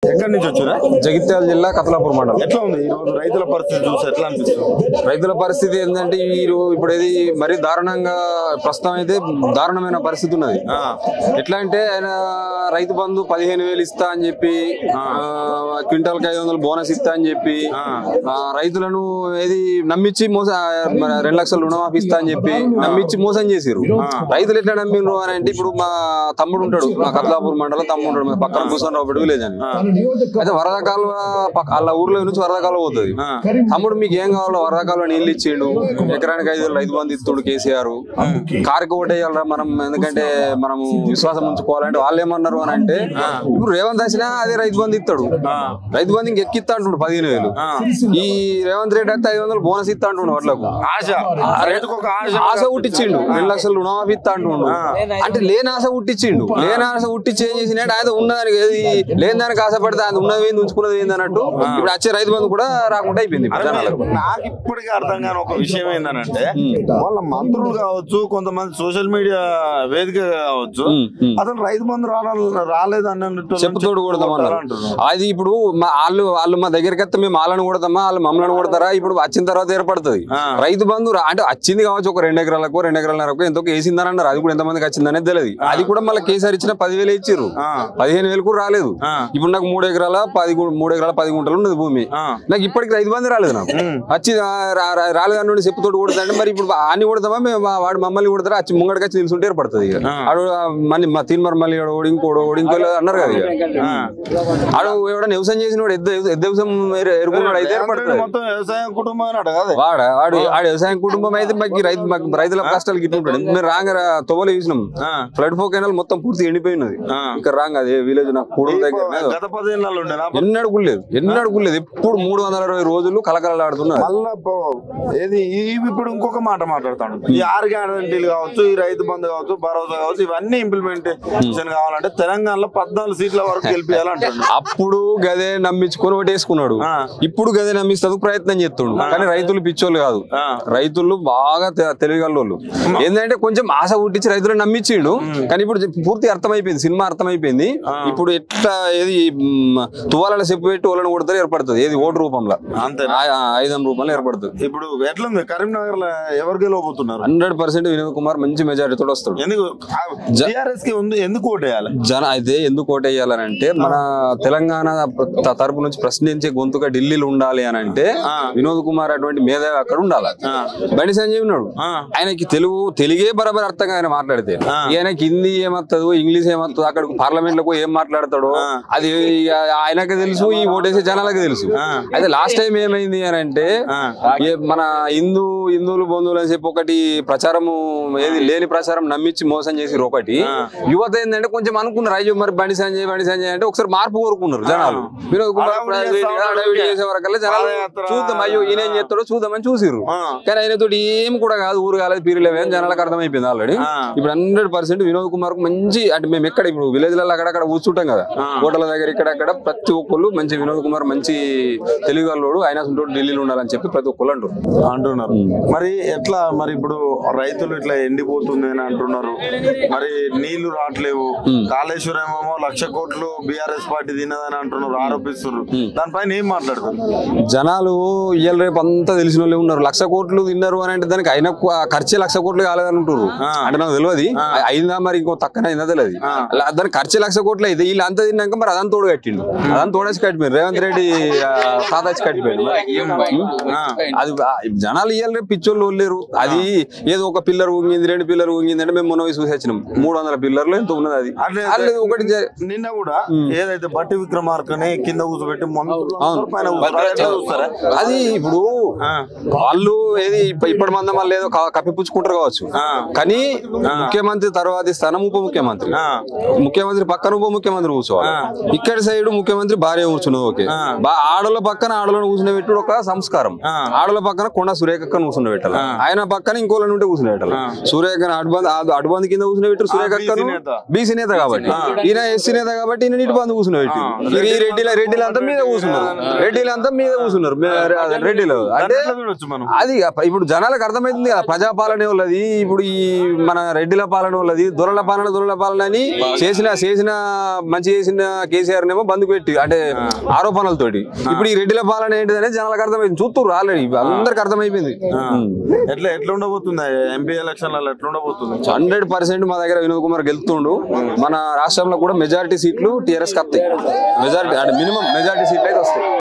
ఎక్కడి నుంచి వచ్చారా? జగిత్యాల జిల్లా కతలాపూర్ మండలం. ఎట్లా ఉంది ఈ రోజు రైతుల పరిస్థితి చూసి ఎట్లా అనిపిస్తుంది? రైతుల పరిస్థితి ఏంటంటే ఇప్పుడు ఏది మరీ దారుణంగా ప్రస్తుతం అయితే దారుణమైన పరిస్థితి ఉన్నది. ఎట్లా అంటే ఆయన రైతు బంధు 15,000 ఇస్తా అని చెప్పి క్వింటాల్ 500 బోనస్ ఇస్తా అని చెప్పి రైతులను ఏది నమ్మించి మోసం 2 లక్షల రుణమాఫీ ఇస్తా అని చెప్పి నమ్మించి మోసం చేసిరు. రైతులు ఎట్లా నమ్మిండ్రు అని అంటే ఇప్పుడు మా తమ్ముడు ఉంటాడు, మా కతలాపూర్ మండలం తమ్ముడు ఉంటాడు, పక్కన కూర్చొని విలేజ్ అని. అయితే వరద కాలువ వాళ్ళ ఊర్లో నుంచి వరద కాలువ పోతుంది. తమ్ముడు మీకు ఏం కావాలో వరద కాలువ నీళ్ళు ఇచ్చిండు, ఎకరానికి 5,000 రైతు బంధు ఇస్తుడు కేసీఆర్. కారుకి ఓటేయాలరా మనం, ఎందుకంటే మనం విశ్వాసం ఉంచుకోవాలంటే వాళ్ళు ఏమన్నారు అని అంటే ఇప్పుడు రేవంత్ వచ్చినా అదే రైతు బంధు ఇస్తాడు, రైతు బంధు ఇంక ఎక్కిస్తా అంటుండు 15,000. ఈ రేవంత్ రెడ్డి అయితే 500 బోనస్ ఇస్తా అంటుండు. వాటికి ఆశ పుట్టించిండు, 2 లక్షలు రుణమాఫీ ఇస్తా అంటుండు. అంటే లేని ఆశ పుట్టించిండు. లేని ఆశ పుట్టించి ఏం చేసినట్టు ఆయన ఉన్నదానికి లేని దానికి ఆశపడితే ఆయన ఉన్నది ఏంది ఉంచుకున్నది ఏంది అన్నట్టు ఇప్పుడు వచ్చే రైతు బంధు కూడా రాకుండా అయిపోయింది. నాకు ఇప్పటికీ అర్థం కాని ఒక విషయం ఏంటంటే వాళ్ళ మంత్రులు కావచ్చు, కొంతమంది సోషల్ మీడియా వేదిక కావచ్చు, అసలు రైతు బంధు రాలేదు అన్నట్టు చెప్పుతోడు కొడతామన్నారు. అది ఇప్పుడు వాళ్ళు మా దగ్గరికి వస్తే మేము వాళ్ళని కొడతామా, వాళ్ళు మమ్మల్ని కొడతారా? ఇప్పుడు వచ్చిన తర్వాత ఏర్పడుతుంది రైతు బంధు. అంటే వచ్చింది కావచ్చు ఒక 2 ఎకరాలకు 2 ఎకరాలకు ఎంతో వేసిందని అన్నారు. అది కూడా ఎంతమందికి వచ్చింది అనేది తెలియదు. అది కూడా మళ్ళీ కేసీఆర్ ఇచ్చిన 10,000 ఇచ్చిర్రు, 15,000 కూడా రాలేదు. ఇప్పుడు నాకు 3 ఎకరాల 10 గుంటలు ఉన్నది భూమి, నాకు ఇప్పటికి రైతు బంధు రాలేదు. నాకు వచ్చి రాలేదు అన్న చెప్పుతోటి కొడతాంటే మరి ఇప్పుడు అన్ని కొడతామా మేము, వాడు మమ్మల్ని కొడతారా? వచ్చి ముంగడికి వచ్చి నిలుచుంటే ఏర్పడుతుంది. ఆడు మళ్ళీ తీన్మర్ మళ్ళీ ఇంకోడు అన్నారు కదా. ఆడు ఎవడన్నా వ్యవసాయం చేసిన వాడు వ్యవసాయం ఎరుకున్నాడు అయితే ఏర్పడుతుంది. వ్యవసాయం కుటుంబం వాడు వ్యవసాయం కుటుంబం అయితే మాకు రైతుల కష్టాలు గిట్టుంటాడు. మేము రాంగ తొవ్వలు చూసినాం, ఫ్లడ్ ఫో కెనాల్ మొత్తం పూర్తి ఎండిపోయినది. ఇక్కడ రాంగ అదే విలేజ్ నాకు కూడల దగ్గర ఎన్నడూ గులేదు. ఎప్పుడు 360 రోజులు కలకలలాడుతున్నారు. ఏది ఇప్పుడు ఇంకొక మాట మాట్లాడతాను, ఈ 6 గ్యారెంటీలు కావచ్చు, ఈ రైతు బంధు కావచ్చు, భరోసా కావచ్చు, ఇవన్నీ ఇంప్లిమెంటేషన్ కావాలంటే తెలంగాణలో 14 సీట్ల వరకు గెలిపియాలంటాడు. అప్పుడు గదే నమ్మించుకొని ఓటేసుకున్నాడు, ఇప్పుడు గదే నమ్మిస్తూ ప్రయత్నం చేస్తుండు. కానీ రైతులు పిచ్చోళ్ళు కాదు, రైతులు బాగా తెలివిగల్లోళ్ళు. ఏంటంటే కొంచెం ఆశ పుట్టించి రైతులను నమ్మించిండు. కానీ ఇప్పుడు పూర్తి అర్థమైపోయింది, సినిమా అర్థమైపోయింది. ఇప్పుడు ఎట్లా ఏది తువాల చెప్పు పెట్టి వాళ్ళని కొడతారు ఏర్పడుతుంది, ఏది ఓటు రూపంలో, ఆయుధం రూపంలో ఏర్పడుతుంది. ఇప్పుడు ఎట్లుంది కరీంనగర్ లో ఎవరు గెలవబోతున్నారు? 100% వినోద్ కుమార్ మంచి మెజారిటీతో వస్తాడు. ఎందుకు ఓటేయాలి అయితే ఎందుకు ఓటేయాలని అంటే మన తెలంగాణ తరపు నుంచి ప్రశ్నించే గొంతుగా ఢిల్లీలో ఉండాలి అని అంటే వినోద్ కుమార్ అటువంటి మేధావి అక్కడ ఉండాలి. బండి సంజయ్ ఉన్నాడు, ఆయనకి తెలుగే బరాబర్ అర్థంగా ఆయన మాట్లాడితే, ఆయనకి హిందీ ఏమవుతుందో ఇంగ్లీష్ ఏమవుతుందో, అక్కడ పార్లమెంట్ లో ఏం మాట్లాడతాడో అది ఆయనకి తెలుసు, ఈ ఓటేసే జనాలకు తెలుసు. అయితే లాస్ట్ టైం ఏమైంది అని అంటే మన హిందువులు బంధువులు అని చెప్పి ఒకటి ప్రచారము, ఏది లేని ప్రచారం నమ్మించి మోసం చేసి ఒకటి యువత ఏంటంటే కొంచెం అనుకున్నారు, అయ్యో మరి బండి సంజయ్ అంటే ఒకసారి మార్పు కోరుకున్నారు జనాలు. వినోద్ కుమార్ చేసే వరకల్లా జనాలు చూద్దాం, అయ్యో ఈయన ఏం చేస్తాడో చూద్దామని చూసిర్రు. కానీ ఆయనతో ఏం కూడా కాదు, ఊరు కాలేదు పీరులేవే అని జనాలకు అర్థమైపోయింది ఆల్రెడీ. ఇప్పుడు 100% వినోద్ కుమార్ కు మంచి, అంటే మేము ఎక్కడ ఇప్పుడు విలేజ్ లలో అక్కడక్కడ కూర్చుంటాం కదా, హోటల్ దగ్గర ఇక్కడక్కడ ప్రతి ఒక్కళ్ళు మంచి వినోద్ కుమార్ మంచి తెలివిగల్లోడు, ఆయన ఢిల్లీలో ఉండాలని చెప్పి ప్రతి ఒక్కళ్ళు అంటున్నారు. మరి ఎట్లా మరి ఇప్పుడు రైతులు ఇట్లా ఎండిపోతుంది అని అంటున్నారు, మరి నీళ్లు రావట్లేవు, కాళేశ్వరం ఏమో 1,00,000 కోట్లు బీఆర్ఎస్ పార్టీ తిన్నదని అంటున్నారు, ఆరోపిస్తున్నారు. దానిపైన ఏం మాట్లాడుతున్నారు జనాలు? ఇవాళ రేపు అంతా తెలిసిన వాళ్ళు ఉన్నారు, 1,00,000 కోట్లు తిన్నారు అని అంటే దానికి అయినా ఖర్చే 1,00,000 కోట్లు కాలేదని అంటారు. అంటే నాకు తెలియదు అయిందా మరి ఇంకో తక్కువ అయిందా తెలియదు. దానికి ఖర్చే 1,00,000 కోట్లు అయితే వీళ్ళు అంతా తిన్నాక మరి అదంతా తోడు కట్టిండు, అదంతా తోడేసి కట్టిపోయారు. రేవంత్ రెడ్డి తాతాచి కట్టిపోయాడు. అది జనాలు ఇవాళ రేపు పిచ్చోళ్ళు లేరు. అది ఏదో ఒక పిల్లర్ ఊగింది 2 పిల్లర్ ఊగింది అంటే మేము మొన్న చూసి వచ్చినాం, 300 పిల్లర్లు ఎంత ఉన్నది. అది ఒకటి నిన్న కూడా ఏదైతే బట్టి విక్రమార్కని కింద కూర్చోబెట్టి అది ఇప్పుడు వాళ్ళు ఏది ఇప్పటి మంది వాళ్ళు ఏదో కప్పిపుచ్చుకుంటారు కావచ్చు, కానీ ముఖ్యమంత్రి తర్వాతి స్థానం ఉప ముఖ్యమంత్రి, ముఖ్యమంత్రి పక్కన ఉప ముఖ్యమంత్రి కూర్చోవాలి. ఇక్కడ సైడ్ ముఖ్యమంత్రి భార్య కూర్చున్నది, ఓకే. ఆడోళ్ళ పక్కన ఆడోళ్ళని కూర్చుని పెట్టుడు ఒక సంస్కారం. ఆడోళ్ళ పక్కన కొండ సురేఖక్కను కూర్చుని పెట్టాలి, ఆయన పక్కన ఇంకోళ్ళని ఉంటే కూర్చుని పెట్టాలి. సురేఖను అడ్బంద్ కింద కూర్చుని పెట్టారు, సురేఖక్కను బీసీ నేత కాబట్టి, ఈయన ఎస్సీ నేత కాబట్టి ఈయన ఇటు బంధు కూర్చుని పెట్టి, రెడ్డిలంతా మీద కూర్చున్నారు, రెడ్డిలో అంటే అది ఇప్పుడు జనాలకు అర్థమైతుంది కదా ప్రజాపాలన వాళ్ళది. ఇప్పుడు ఈ మన రెడ్డిల పాలన వాళ్ళది, దొరల పాలన అని చేసిన మంచి చేసిన కేసీఆర్ కేసీఆర్ బంద్ పెట్టి అంటే ఆరోపణలతోటి. ఇప్పుడు ఈ రెడ్డిల పాలన ఏంటిది అనేది జనాలకు అర్థమైంది, చూస్తున్నారు ఆల్రెడీ, అందరికి అర్థమైపోయింది. ఎట్లా ఉండబోతుంది ఎంపీ ఎలక్షన్లలో ఎట్లా ఉండబోతుంది? 100% మా దగ్గర వినోద్ కుమార్ గెలుతుండు. మన రాష్ట్రంలో కూడా మెజారిటీ సీట్లు టీఆర్ఎస్ వస్తాయి, మెజారిటీ అంటే మినిమం మెజారిటీ సీట్లు అయితే వస్తాయి.